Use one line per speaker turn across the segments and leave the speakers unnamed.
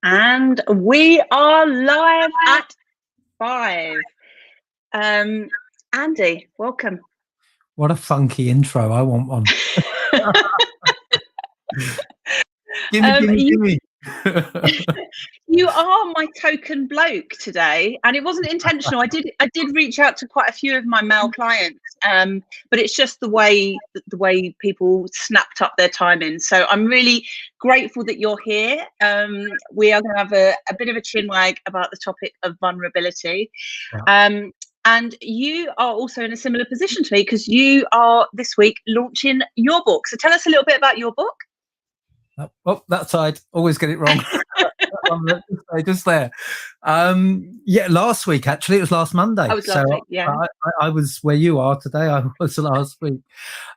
And we are live at 5. Andy, welcome.
What a funky intro. I want one. Gimme.
You are my token bloke today, and it wasn't intentional. I did reach out to quite a few of my male clients, but it's just the way people snapped up their timing. So I'm really grateful that you're here. We are going to have a bit of a chinwag about the topic of vulnerability. Yeah. And you are also in a similar position to me because you are this week launching your book. So tell us a little bit about your book.
Oh, that side, always get it wrong. Just there. Yeah, last week, actually, it was last Monday.
I was last week, yeah.
I was where you are today. I was last week.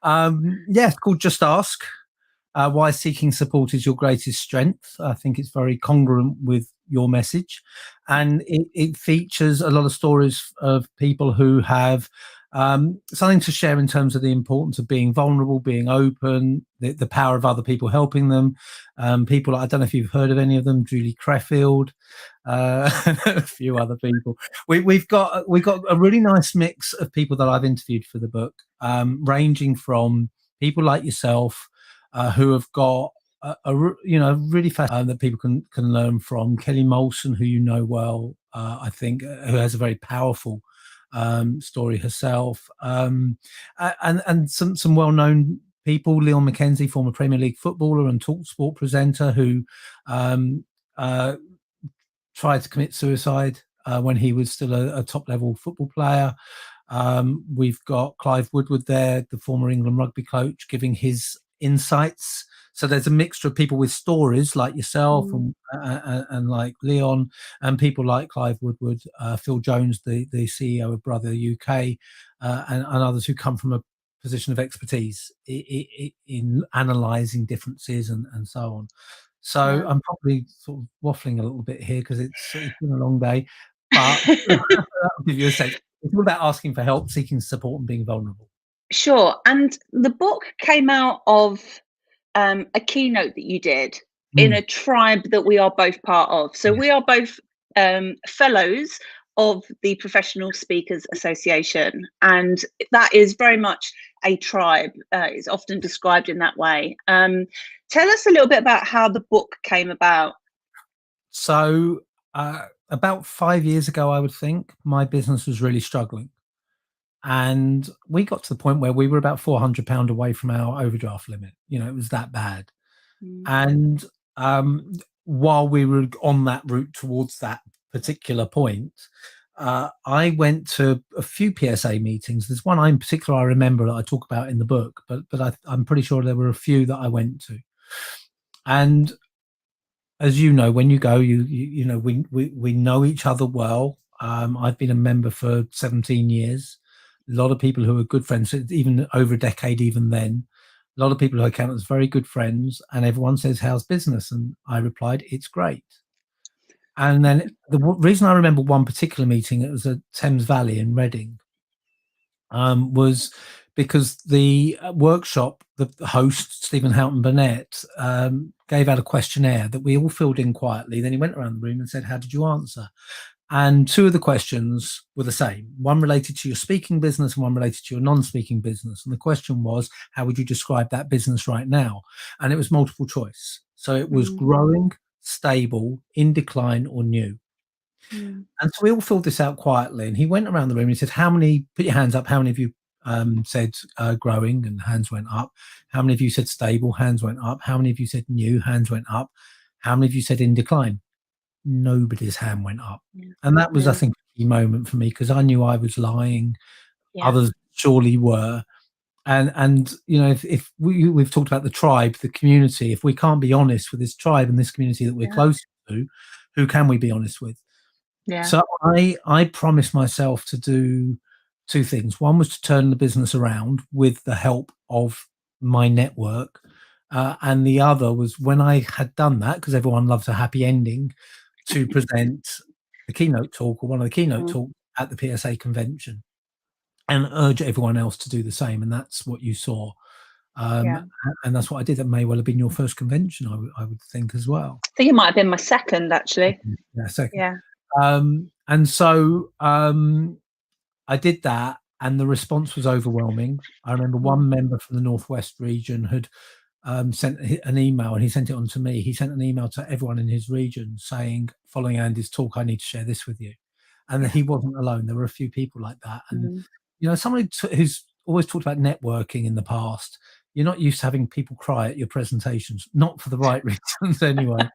Yeah, it's called Just Ask. Why seeking support is your greatest strength. I think it's very congruent with your message, and it features a lot of stories of people who have something to share in terms of the importance of being vulnerable, being open, the power of other people helping them. People, I don't know if you've heard of any of them, Julie Creffield, a few other people. We've got a really nice mix of people that I've interviewed for the book, ranging from people like yourself, who have got really fascinating that people can learn from. Kelly Molson, who you know well, I think, who has a very powerful story herself, and some well-known people. Leon McKenzie, former Premier League footballer and TalkSport presenter, who tried to commit suicide when he was still a top-level football player. We've got Clive Woodward there, the former England rugby coach, giving his insights. So there's a mixture of people with stories like yourself and like Leon, and people like Clive Woodward, Phil Jones, the CEO of Brother UK, and others who come from a position of expertise in analysing differences and so on. So yeah. I'm probably sort of waffling a little bit here because it's been a long day, but that'll give you a sense. It's all about asking for help, seeking support, and being vulnerable.
Sure. And the book came out of a keynote that you did in a tribe that we are both part of. So we are both fellows of the Professional Speakers Association, and that is very much a tribe. It's often described in that way. Tell us a little bit about how the book came about.
So about 5 years ago, I would think, my business was really struggling. And we got to the point where we were about £400 away from our overdraft limit. It was that bad. And while we were on that route towards that particular point, I went to a few PSA meetings. There's one in particular I remember that I talk about in the book, but I'm pretty sure there were a few that I went to. And as you know, when you go, you know, we know each other well. I've been a member for 17 years. A lot of people who are good friends, even over a decade, even then. A lot of people who I count as very good friends, and everyone says, "How's business?" And I replied, "It's great." And then the reason I remember one particular meeting, it was at Thames Valley in Reading, was because the workshop, the host, Stephen Houghton Burnett, gave out a questionnaire that we all filled in quietly. Then he went around the room and said, "How did you answer?" And two of the questions were the same. One related to your speaking business and one related to your non-speaking business. And the question was, how would you describe that business right now? And it was multiple choice. So it was growing, stable, in decline, or new. And so we all filled this out quietly. And he went around the room and he said, put your hands up, how many of you said growing? And hands went up. How many of you said stable? Hands went up. How many of you said new? Hands went up. How many of you said in decline? Nobody's hand went up. And that was, I think, a key moment for me, because I knew I was lying. Others surely were. And you know, if we've talked about the tribe, the community, if we can't be honest with this tribe and this community that we're close to, who can we be honest with? So I promised myself to do two things. One was to turn the business around with the help of my network. And the other was, when I had done that, because everyone loves a happy ending, to present the keynote talk, or one of the keynote talks at the PSA convention, and urge everyone else to do the same. And that's what you saw. um,
Yeah.
and that's what I did. That may well have been your first convention, I would think as well.
I think it might have been my second, actually.
Yeah, second.
Yeah.
And so I did that, and the response was overwhelming. I remember one member from the Northwest region had sent an email, and he sent it on to me. He sent an email to everyone in his region saying, following Andy's talk, I need to share this with you. And
Yeah.
he wasn't alone. There were a few people like that. And,
Mm.
you know, someone who's always talked about networking in the past, you're not used to having people cry at your presentations, not for the right reasons anyway.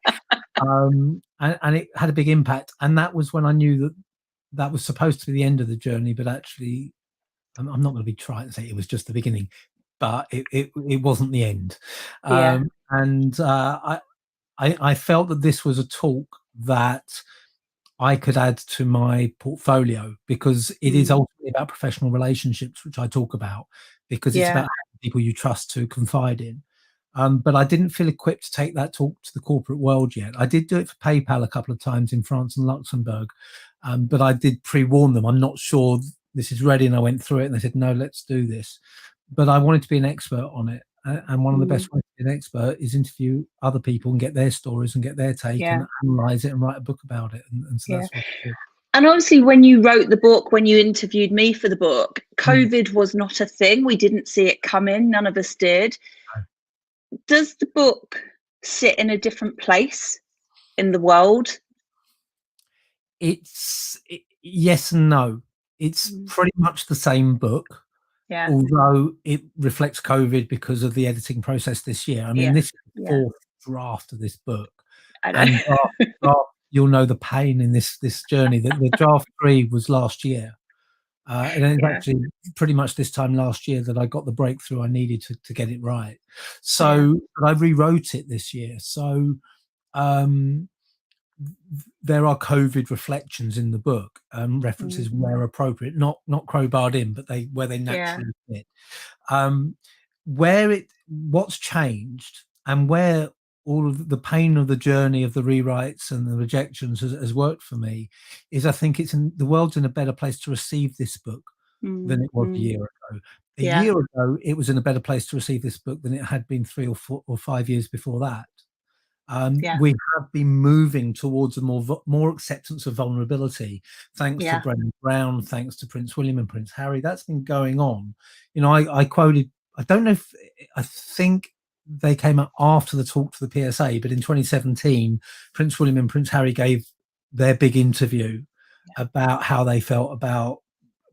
And it had a big impact. And that was when I knew that that was supposed to be the end of the journey, but actually, I'm not going to be trying to say it was just the beginning, but it wasn't the end.
Yeah.
And I felt that this was a talk that I could add to my portfolio, because it is ultimately about professional relationships, which I talk about, because it's
Yeah.
about people you trust to confide in. But I didn't feel equipped to take that talk to the corporate world yet. I did do it for PayPal a couple of times in France and Luxembourg, but I did pre-warn them. I'm not sure this is ready, and I went through it, and they said, no, let's do this. But I wanted to be an expert on it, and one of the best ways to be an expert is interview other people and get their stories and get their take
Yeah.
and analyze it and write a book about it. And so
Yeah.
that's what I did.
And obviously, when you wrote the book, when you interviewed me for the book,
Mm.
COVID was not a thing. We didn't see it come in. None of us did. Does the book sit in a different place in the world?
Yes and no. It's pretty much the same book,
Yeah.
although it reflects COVID because of the editing process this year. I mean,
Yeah.
this is the
Yeah.
fourth draft of this book,
I know.
and you'll know the pain in this journey. The draft 3 was last year, and it's
Yeah.
actually pretty much this time last year that I got the breakthrough I needed to get it right.
Yeah.
So I rewrote it this year. So there are COVID reflections in the book, references where appropriate, not crowbarred in, but where they naturally fit. What's changed, and where all of the pain of the journey of the rewrites and the rejections has worked for me, is I think the world's in a better place to receive this book than it was a year ago. A
Yeah.
year ago, it was in a better place to receive this book than it had been 3 or 4 or 5 years before that.
Yeah.
We have been moving towards a more acceptance of vulnerability, thanks to
Yeah.
Brené Brown, thanks to Prince William and Prince Harry. That's been going on. You know, I quoted, I don't know if, I think they came up after the talk to the PSA, but in 2017, Prince William and Prince Harry gave their big interview about how they felt about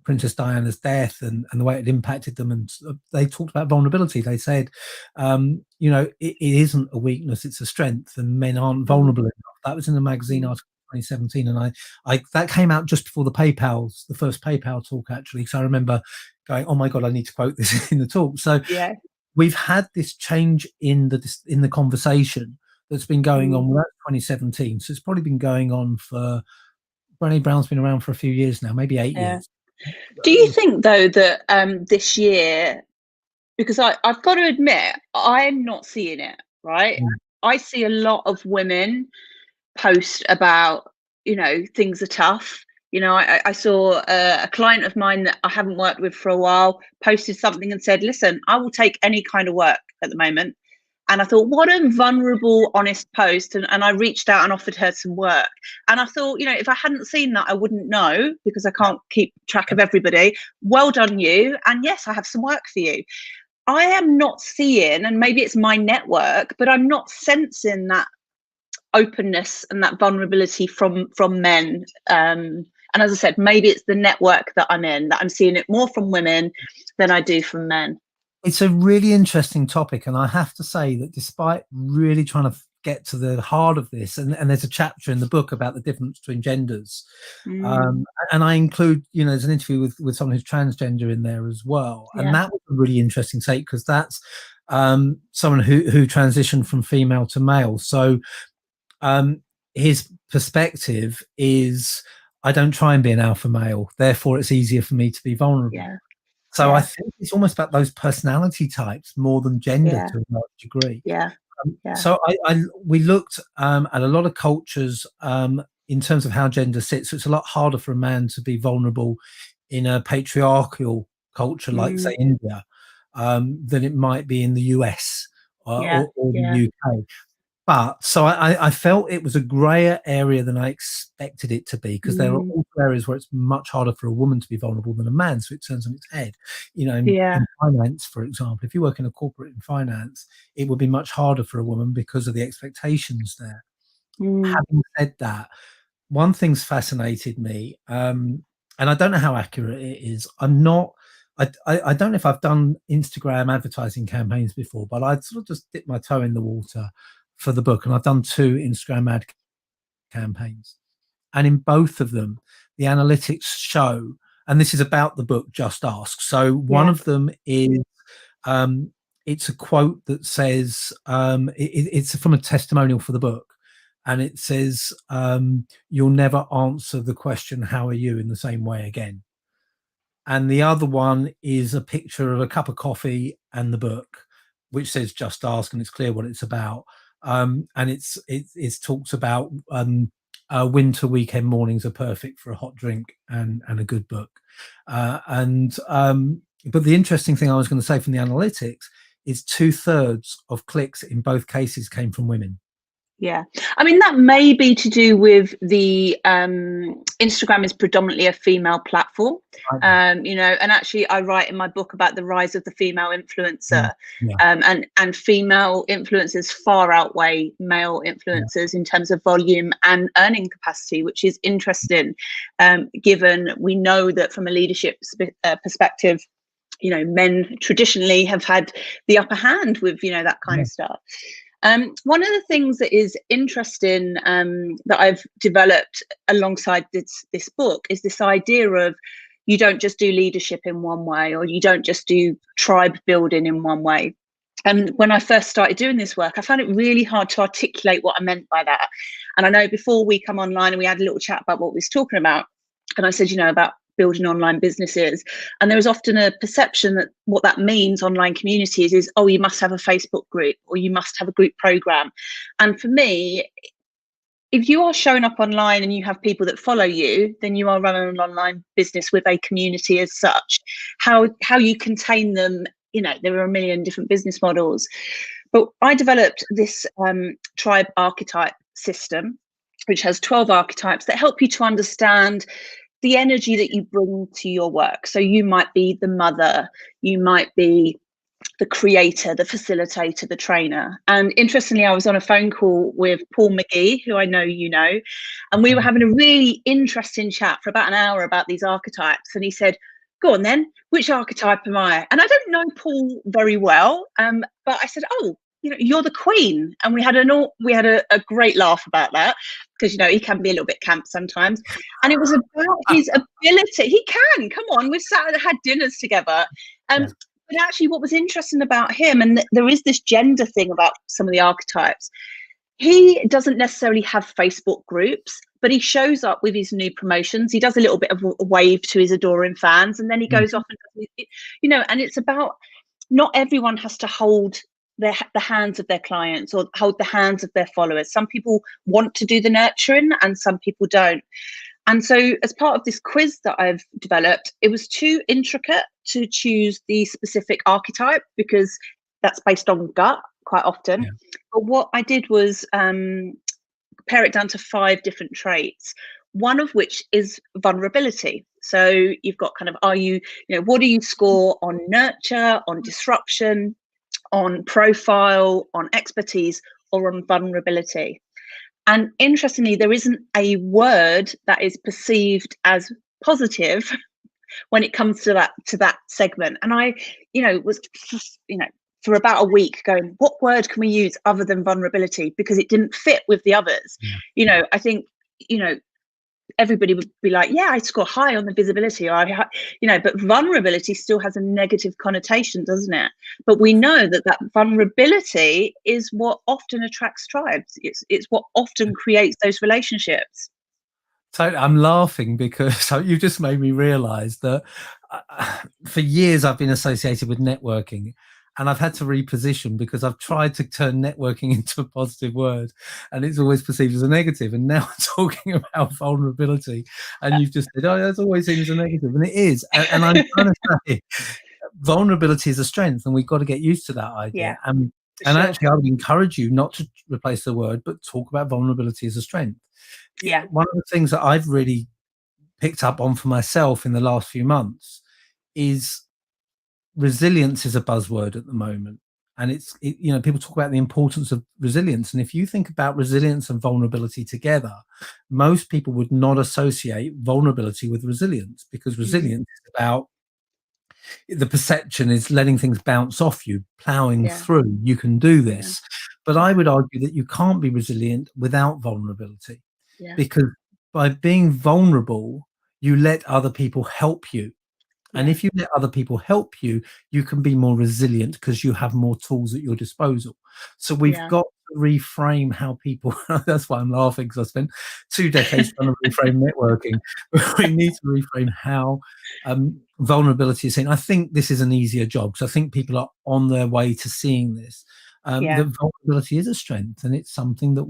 Princess Diana's death and the way it impacted them. And they talked about vulnerability. They said, you know, it isn't a weakness, it's a strength, and men aren't vulnerable enough. That was in the magazine article 2017. And I that came out just before the first PayPal talk, actually. So I remember going, oh my God, I need to quote this in the talk. So
Yeah.
we've had this change in the conversation that's been going on. Well, that's 2017. So it's probably been going on for, Brené Brown's been around for a few years now, maybe 8 years.
Do you think, though, that this year, because I've got to admit, I'm not seeing it, right? I see a lot of women post about, you know, things are tough. You know, I saw a client of mine that I haven't worked with for a while posted something and said, listen, I will take any kind of work at the moment. And I thought, what a vulnerable, honest post. And I reached out and offered her some work. And I thought, you know, if I hadn't seen that, I wouldn't know, because I can't keep track of everybody. Well done, you. And yes, I have some work for you. I am not seeing, and maybe it's my network, but I'm not sensing that openness and that vulnerability from men. And as I said, maybe it's the network that I'm in, that I'm seeing it more from women than I do from men. It's
a really interesting topic, and I have to say that despite really trying to get to the heart of this, and there's a chapter in the book about the difference between genders, and I include, you know, there's an interview with someone who's transgender in there as well, and that was a really interesting take, because that's someone who transitioned from female to male. So his perspective is, I don't try and be an alpha male, therefore it's easier for me to be vulnerable. So I think it's almost about those personality types more than gender to a large degree. So we looked at a lot of cultures in terms of how gender sits. So it's a lot harder for a man to be vulnerable in a patriarchal culture like, say, India. than it might be in the US
Yeah.
or the
Yeah.
UK. But so I felt it was a grayer area than I expected it to be, because there are
Mm,
also areas where it's much harder for a woman to be vulnerable than a man. So it turns on its head.
yeah.
In finance, for example, if you work in a corporate in finance, it would be much harder for a woman because of the expectations there.
Mm,
Having said that, one thing's fascinated me, and I don't know how accurate it is. I don't know if I've done Instagram advertising campaigns before, but I'd sort of just dip my toe in the water for the book, and I've done 2 Instagram ad campaigns, and in both of them, the analytics show, and this is about the book Just Ask. So one
yeah.
of them is um, it's a quote that says it's from a testimonial for the book, and it says, "You'll never answer the question 'How are you?' in the same way again." And the other one is a picture of a cup of coffee and the book, which says "Just Ask," and it's clear what it's about. And it talks about winter weekend mornings are perfect for a hot drink and a good book. But the interesting thing I was going to say from the analytics is 2/3 of clicks in both cases came from women.
Yeah. I mean, that may be to do with the Instagram is predominantly a female platform.
Right.
And actually I write in my book about the rise of the female influencer.
Mm, yeah,
And female influencers far outweigh male
yeah,
influencers in terms of volume and earning capacity, which is interesting, given we know that from a leadership perspective, men traditionally have had the upper hand with, that kind
yeah,
of stuff. One of the things that is interesting, that I've developed alongside this book, is this idea of you don't just do leadership in one way, or you don't just do tribe building in one way. And when I first started doing this work, I found it really hard to articulate what I meant by that. And I know before we come online and we had a little chat about what we was talking about, and I said, about building online businesses. And there is often a perception that what that means, online communities, is, oh, you must have a Facebook group or you must have a group program. And for me, if you are showing up online and you have people that follow you, then you are running an online business with a community as such. How you contain them, there are a million different business models. But I developed this tribe archetype system, which has 12 archetypes that help you to understand the energy that you bring to your work. So you might be the mother, you might be the creator, the facilitator, the trainer. And interestingly, I was on a phone call with Paul McGee, who I know you know, and we were having a really interesting chat for about an hour about these archetypes. And he said, "Go on then, which archetype am I?" And I don't know Paul very well, but I said, "Oh, you're the queen." And we had a great laugh about that, because he can be a little bit camp sometimes. And it was about his ability. He can, come on, we've sat and had dinners together.
yeah,
But actually, what was interesting about him, and there is this gender thing about some of the archetypes, he doesn't necessarily have Facebook groups, but he shows up with his new promotions. He does a little bit of a wave to his adoring fans, and then he
mm,
goes off and does and it's about, not everyone has to hold the hands of their clients or hold the hands of their followers. Some people want to do the nurturing and some people don't. And so, as part of this quiz that I've developed, it was too intricate to choose the specific archetype, because that's based on gut quite often.
yeah,
But what I did was pare it down to 5 different traits, one of which is vulnerability. So you've got kind of, what do you score on nurture, on disruption, on profile, on expertise, or on vulnerability? And interestingly, there isn't a word that is perceived as positive when it comes to that segment. And I, was for about a week going, what word can we use other than vulnerability? Because it didn't fit with the others.
yeah.
I think, everybody would be like, yeah, I score high on the visibility, or but vulnerability still has a negative connotation, doesn't it? But we know that vulnerability is what often attracts tribes. It's what often creates those relationships.
So I'm laughing because you just made me realize that for years I've been associated with networking, and I've had to reposition because I've tried to turn networking into a positive word and it's always perceived as a negative. And now I'm talking about vulnerability, and you've just said, oh, that's always seen as a negative. And it is. And I'm trying to say, vulnerability is a strength, and we've got to get used to that
Yeah,
idea.
for
And
sure.
actually, I would encourage you not to replace the word, but talk about vulnerability as a strength.
Yeah,
One of the things that I've really picked up on for myself in the last few months is resilience is a buzzword at the moment. And people talk about the importance of resilience. And if you think about resilience and vulnerability together, most people would not associate vulnerability with resilience, because
mm,
resilience is about the perception is letting things bounce off you, plowing
yeah,
through. You can do
yeah,
this. But I
yeah,
would argue that you can't be resilient without vulnerability,
yeah,
because by being vulnerable, you let other people help you. And
yeah,
if you let other people help you, you can be more resilient because you have more tools at your disposal. So we've
yeah,
got to reframe how people, that's why I'm laughing, because I spent 2 decades trying to reframe networking. We need to reframe how vulnerability is seen. I think this is an easier job, because I think people are on their way to seeing this.
yeah,
That vulnerability is a strength, and it's something that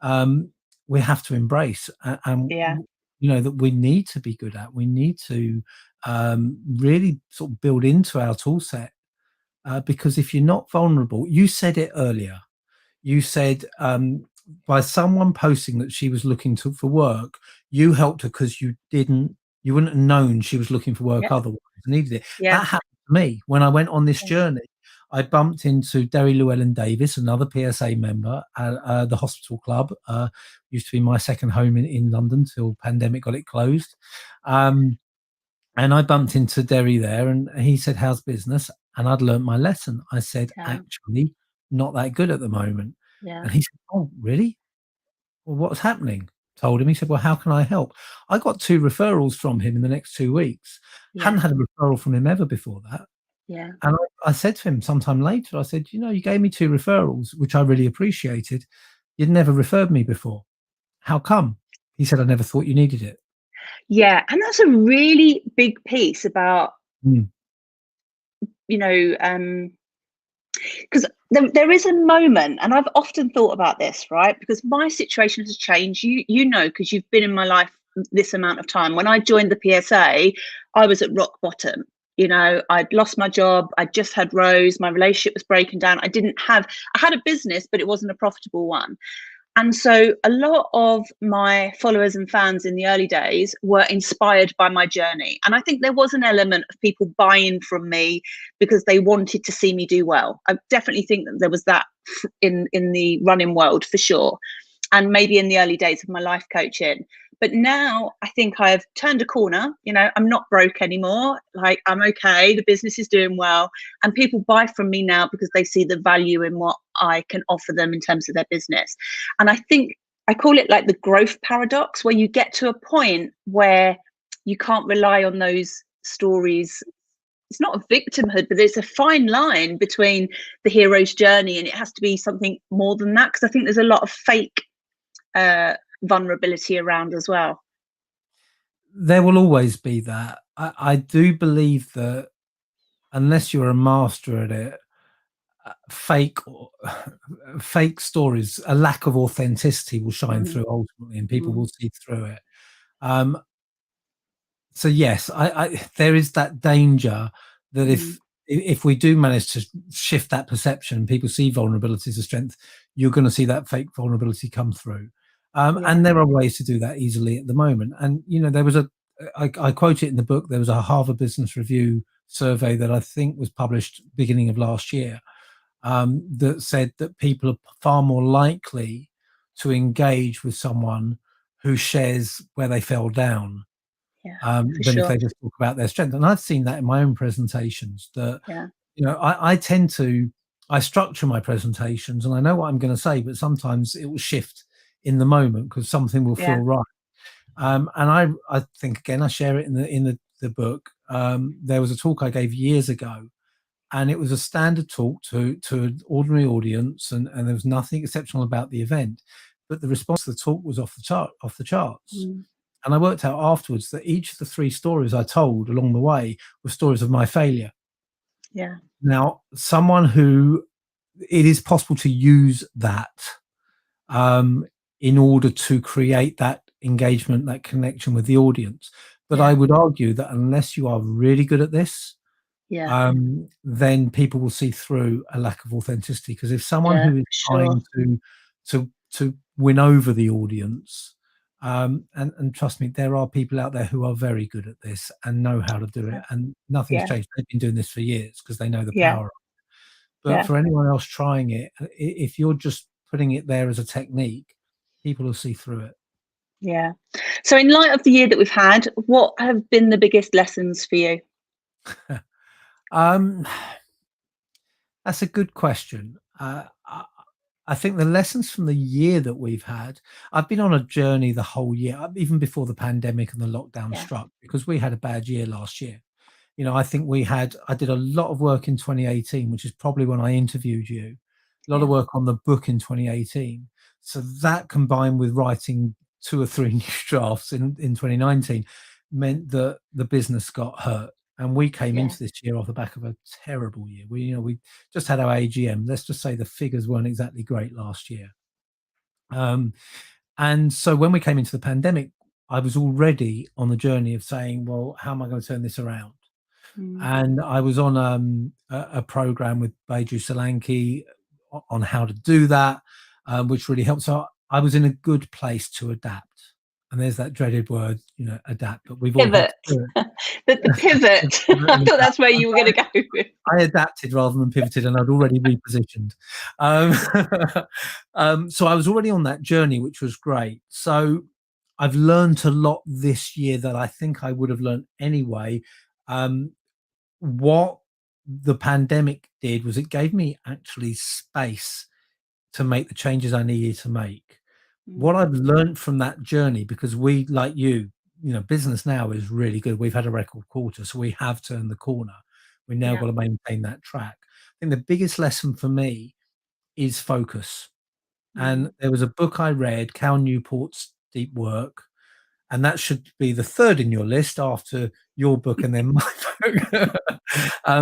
um, we have to embrace. And
yeah,
that we need to be good at. We need to really sort of build into our tool set, because if you're not vulnerable, you said it earlier. You said by someone posting that she was looking for work, you helped her because you wouldn't have known she was looking for work
yeah,
otherwise, needed it.
yeah,
That happened to me when I went on this
yeah,
journey. I bumped into Derry Llewellyn Davis, another PSA member at the Hospital Club. Used to be my second home in London till pandemic got it closed. And I bumped into Derry there, and he said, "How's business?" And I'd learnt my lesson. I said,
yeah,
"Actually, not that good at the moment."
yeah,
And he said, "Oh, really? Well, what's happening?" Told him. He said, "Well, how can I help?" I got 2 referrals from him in the next 2 weeks.
yeah,
Hadn't had a referral from him ever before that.
yeah.
And I said to him sometime later, I said, "You gave me 2 referrals, which I really appreciated. You'd never referred me before. How come?" He said, "I never thought you needed it."
Yeah, and that's a really big piece about,
Mm,
you know, um, because there is a moment, and I've often thought about this, right? Because my situation has changed. You know, because you've been in my life this amount of time. When I joined the PSA, I was at rock bottom. You know, I'd lost my job. I just had Rose. My relationship was breaking down. I had a business, but it wasn't a profitable one. And so a lot of my followers and fans in the early days were inspired by my journey. And I think there was an element of people buying from me because they wanted to see me do well. I definitely think that there was that in the running world for sure. And maybe in the early days of my life coaching. But now I think I've turned a corner. You know, I'm not broke anymore. Like, I'm okay. The business is doing well. And people buy from me now because they see the value in what I can offer them in terms of their business. And I think I call it like the growth paradox, where you get to a point where you can't rely on those stories. It's not a victimhood, but there's a fine line between the hero's journey, and it has to be something more than that. Because I think there's a lot of fake uh, vulnerability around as well.
there will always be that. I do believe that unless you're a master at it, fake fake stories, a lack of authenticity will shine
Mm,
through ultimately, and people will
mm,
see through it. Um, so yes, there is that danger that
mm,
if we do manage to shift that perception, people see vulnerability as a strength, you're going to see that fake vulnerability come through.
yeah,
And there are ways to do that easily at the moment. And there was I quote it in the book. There was a Harvard Business Review survey that I think was published beginning of last year, that said that people are far more likely to engage with someone who shares where they fell down,
yeah, for
than if
sure.
they just talk about their strength. And I've seen that in my own presentations, that
Yeah,
I tend to I structure my presentations, and I know what I'm going to say, but sometimes it will shift in the moment because something will feel
yeah,
right. And I think, again, I share it in the book. There was a talk I gave years ago, and it was a standard talk to an ordinary audience, and there was nothing exceptional about the event, but the response to the talk was off the charts.
mm,
And I worked out afterwards that each of the 3 stories I told along the way were stories of my failure.
yeah,
Now, someone who it is possible to use that, um, in order to create that engagement, that connection with the audience. But I
yeah,
would argue that unless you are really good at this,
Yeah.
then people will see through a lack of authenticity. Because if someone
Yeah.
who is
Sure.
trying to win over the audience, and trust me, there are people out there who are very good at this and know how to do it, and nothing's
Yeah.
changed. They've been doing this for years because they know the
Yeah.
power. But
Yeah.
for anyone else trying it, if you're just putting it there as a technique, people will see through it.
Yeah. So, in light of the year that we've had, what have been the biggest lessons for you?
Um, that's a good question. I think the lessons from the year that we've had, I've been on a journey the whole year, even before the pandemic and the lockdown
Yeah.
struck, because we had a bad year last year. I think I did a lot of work in 2018, which is probably when I interviewed you, a lot of
Yeah.
work on the book in 2018. So that combined with writing 2 or 3 new drafts in 2019 meant that the business got hurt. And we came
Yeah.
into this year off the back of a terrible year. We just had our AGM. Let's just say the figures weren't exactly great last year. And so when we came into the pandemic, I was already on the journey of saying, well, how am I going to turn this around?
Mm.
And I was on a program with Baiju Solanki on how to do that, which really helped. So I was in a good place to adapt. And there's that dreaded word, adapt, but we've all had
Pivot.
to do
The
it.
pivot. I thought that's where you were going to go with.
I adapted rather than pivoted, and I'd already repositioned. Um, so I was already on that journey, which was great. So I've learned a lot this year that I think I would have learned anyway. What the pandemic did was it gave me actually space to make the changes I needed to make. What
Mm.
I've learned from that journey, because we, like business now is really good. We've had a record quarter, so we have turned the corner. We now
Yeah.
got to maintain that track. I think the biggest lesson for me is focus. And
Mm.
there was a book I read, Cal Newport's Deep Work, and that should be the third in your list after your book and then my book.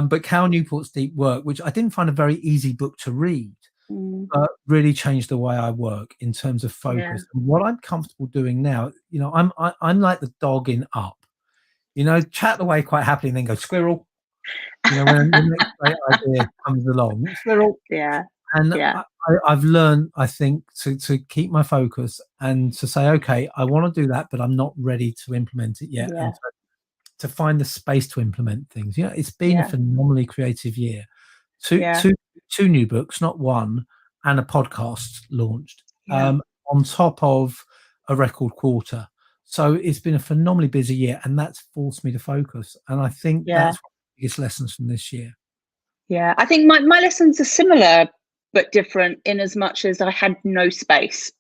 But Cal Newport's Deep Work, which I didn't find a very easy book to read,
Mm.
but really changed the way I work in terms of
Yeah.
focus. And what I'm comfortable doing now, I'm like the dog in Up. Chat away quite happily and then go squirrel. When the next great idea comes along, squirrel.
Yeah.
And
Yeah.
I've learned, I think, to keep my focus and to say, okay, I want to do that, but I'm not ready to implement it yet,
Yeah.
and to find the space to implement things. It's been a
Yeah.
phenomenally creative year. Two,
Yeah.
two, two new books, not one, and a podcast launched,
Yeah.
on top of a record quarter. So it's been a phenomenally busy year, and that's forced me to focus. And I think
Yeah.
that's one of the biggest lessons from this year.
Yeah. I think my lessons are similar but different in as much as I had no space.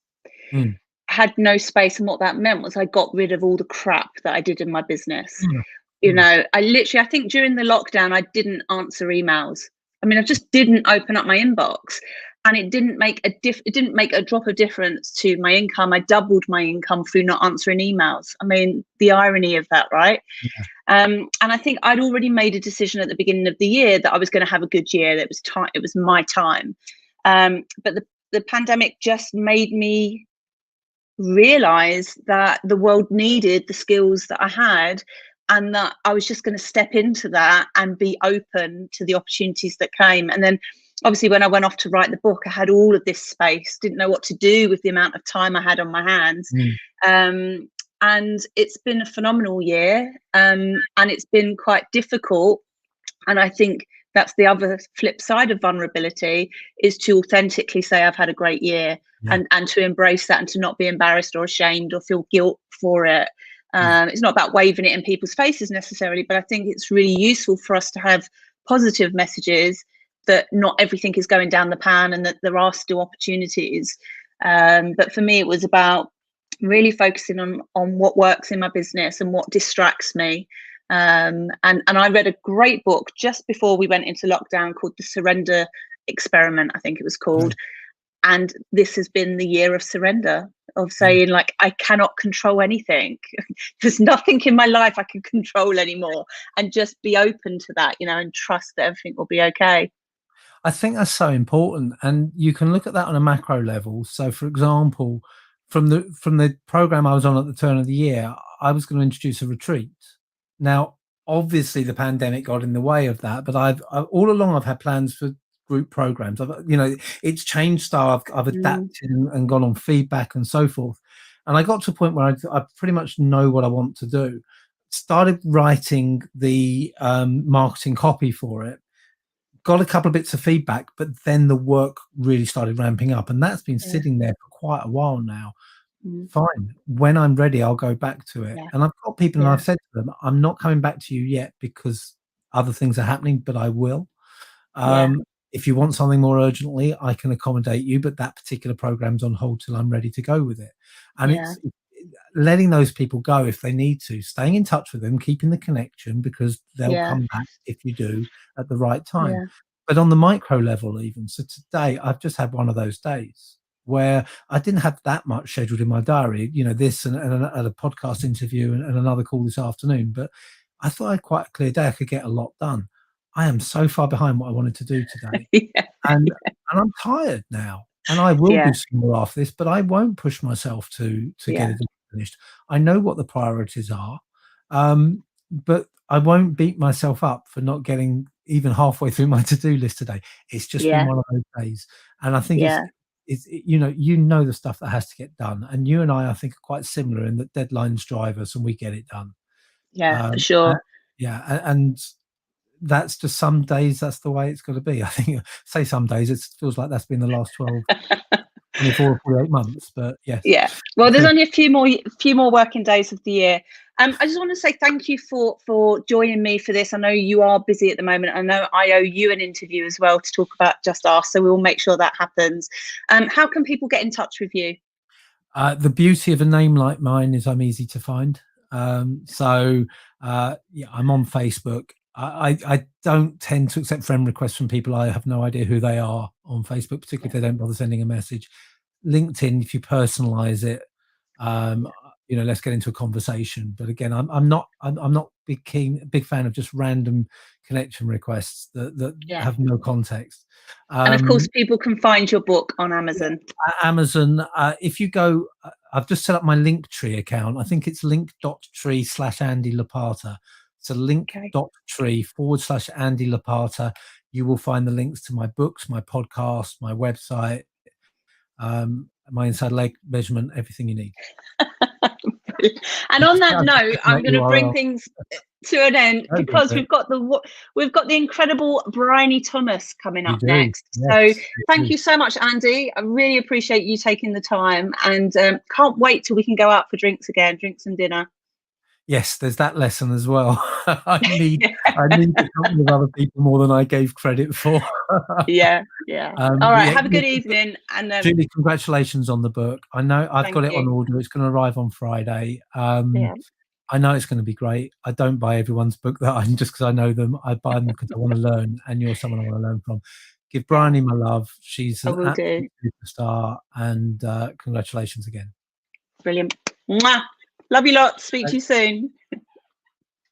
Mm,
Had no space, and what that meant was I got rid of all the crap that I did in my business.
mm, mm,
I think during the lockdown, I didn't answer emails. I mean, I just didn't open up my inbox, and it didn't make it didn't make a drop of difference to my income. I doubled my income through not answering emails. I mean, the irony of that, right?
yeah,
And I think I'd already made a decision at the beginning of the year that I was going to have a good year. That it was time. It was my time. But the pandemic just made me realize that the world needed the skills that I had, and that I was just going to step into that and be open to the opportunities that came. And then obviously when I went off to write the book, I had all of this space, didn't know what to do with the amount of time I had on my hands.
mm,
um, and it's been a phenomenal year, and it's been quite difficult. And I think that's the other flip side of vulnerability, is to authentically say I've had a great year,
yeah,
and to embrace that, and to not be embarrassed or ashamed or feel guilt for it.
yeah,
It's not about waving it in people's faces necessarily, but I think it's really useful for us to have positive messages that not everything is going down the pan, and that there are still opportunities. But for me, it was about really focusing on what works in my business and what distracts me. And I read a great book just before we went into lockdown called The Surrender Experiment, I think it was
yeah,
called. And this has been the year of surrender, of
yeah.
saying, like, I cannot control anything. There's nothing in my life I can control anymore, and just be open to that, and trust that everything will be okay.
I think that's so important, and you can look at that on a macro level. So, for example, from the program I was on at the turn of the year, I was going to introduce a retreat. Now, obviously the pandemic got in the way of that, but all along I've had plans for group programs. It's changed style. I've adapted and gone on feedback and so forth. And I got to a point where I pretty much know what I want to do. Started writing the marketing copy for it. Got a couple of bits of feedback, but then the work really started ramping up, and that's been sitting there for quite a while now. Fine. When I'm ready, I'll go back to it.
Yeah.
And I've got people, and
Yeah.
I've said to them, I'm not coming back to you yet because other things are happening, but I will.
Yeah.
If you want something more urgently, I can accommodate you, but that particular program's on hold till I'm ready to go with it. And
Yeah.
it's letting those people go if they need to, staying in touch with them, keeping the connection, because they'll
Yeah.
come back if you do at the right time.
Yeah.
But on the micro level, even so, today I've just had one of those days where I didn't have that much scheduled in my diary, this and a podcast interview and another call this afternoon. But I thought I had quite a clear day. I could get a lot done. I am so far behind what I wanted to do today.
Yeah.
And I'm tired now. And I will
Yeah.
do some more after this, but I won't push myself to get
Yeah.
it finished. I know what the priorities are, but I won't beat myself up for not getting even halfway through my to-do list today. It's just been
Yeah.
one of those days, and I think
Yeah.
the stuff that has to get done, and you and I think, are quite similar in that deadlines drive us, and we get it done.
Yeah, for
Um,
sure.
and that's just some days that's the way it's got to be. I think say some days it feels like that's been the last 12, 24, or 48 months, but yes.
Yeah. Well, there's only a few more working days of the year. I just want to say thank you for joining me for this. I know you are busy at the moment. I know I owe you an interview as well to talk about Just Ask, so we will make sure that happens. How can people get in touch with you?
The beauty of a name like mine is I'm easy to find. I'm on Facebook. I don't tend to accept friend requests from people I have no idea who they are on Facebook, particularly if they don't bother sending a message. LinkedIn, if you personalize it, let's get into a conversation. But again, I'm not big fan of just random connection requests that
Yeah.
have no context.
And of course, people can find your book on Amazon.
Amazon, if you go, I've just set up my Linktree account. I think it's link.tree/Andy Lopata. So link.tree/Andy Lopata. You will find the links to my books, my podcast, my website, my inside leg measurement, everything you need.
And on that note, I'm going to bring things to an end because we've got the incredible Bryony Thomas coming up next. Yes, so thank you so much, Andy. I really appreciate you taking the time, and can't wait till we can go out for drinks and dinner.
Yes, there's that lesson as well. I need the company of other people more than I gave credit for.
Yeah. All right, have a good evening. And
Julie, congratulations on the book. I know I've got it on order. It's going to arrive on Friday. I know it's going to be great. I don't buy everyone's book that I'm just because I know them. I buy them because I want to learn, and you're someone I want to learn from. Give Bryony my love. She's an absolute superstar, and congratulations again.
Brilliant. Mwah. Love you lot. Speak to you soon.